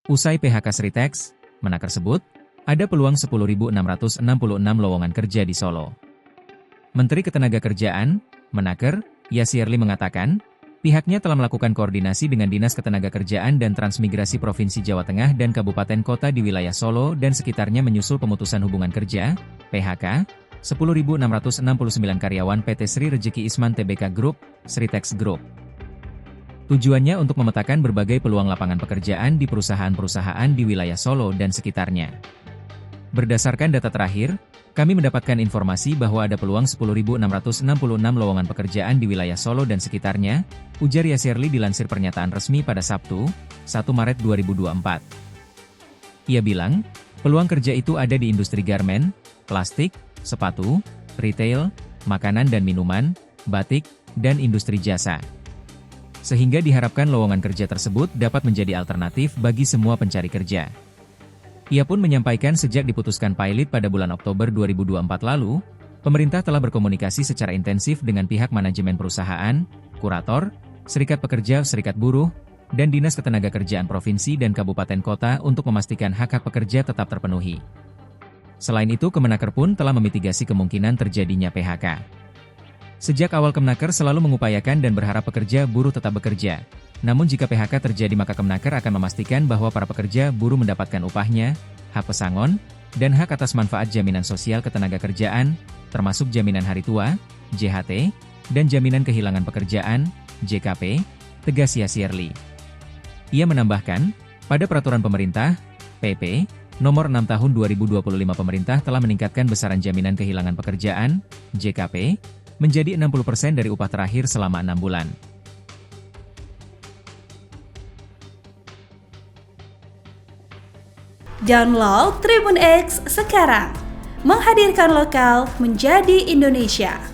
Usai PHK Sritex, Menaker sebut, ada peluang 10.666 lowongan kerja di Solo. Menteri Ketenagakerjaan, Menaker, Yasirli mengatakan, pihaknya telah melakukan koordinasi dengan Dinas Ketenagakerjaan dan Transmigrasi Provinsi Jawa Tengah dan Kabupaten Kota di wilayah Solo dan sekitarnya menyusul pemutusan hubungan kerja, PHK, 10.669 karyawan PT Sri Rejeki Isman Tbk Group, Sritex Group. Tujuannya untuk memetakan berbagai peluang lapangan pekerjaan di perusahaan-perusahaan di wilayah Solo dan sekitarnya. Berdasarkan data terakhir, kami mendapatkan informasi bahwa ada peluang 10.666 lowongan pekerjaan di wilayah Solo dan sekitarnya, ujar Yasirli dilansir pernyataan resmi pada Sabtu, 1 Maret 2024. Ia bilang, peluang kerja itu ada di industri garmen, plastik, sepatu, retail, makanan dan minuman, batik, dan industri jasa. Sehingga diharapkan lowongan kerja tersebut dapat menjadi alternatif bagi semua pencari kerja. Ia pun menyampaikan sejak diputuskan pilot pada bulan Oktober 2024 lalu, pemerintah telah berkomunikasi secara intensif dengan pihak manajemen perusahaan, kurator, serikat pekerja, serikat buruh, dan Dinas Ketenagakerjaan Provinsi dan Kabupaten Kota untuk memastikan hak-hak pekerja tetap terpenuhi. Selain itu, Kemenaker pun telah memitigasi kemungkinan terjadinya PHK. Sejak awal Kemenaker selalu mengupayakan dan berharap pekerja buruh tetap bekerja. Namun jika PHK terjadi maka Kemenaker akan memastikan bahwa para pekerja buruh mendapatkan upahnya, hak pesangon, dan hak atas manfaat jaminan sosial ketenagakerjaan, termasuk jaminan hari tua, JHT, dan jaminan kehilangan pekerjaan, JKP, tegas Yasirli. Ia menambahkan, pada peraturan pemerintah, PP, Nomor 6 Tahun 2025 pemerintah telah meningkatkan besaran jaminan kehilangan pekerjaan, JKP, menjadi 60% dari upah terakhir selama 6 bulan. Download Tribun X sekarang, menghadirkan lokal menjadi Indonesia.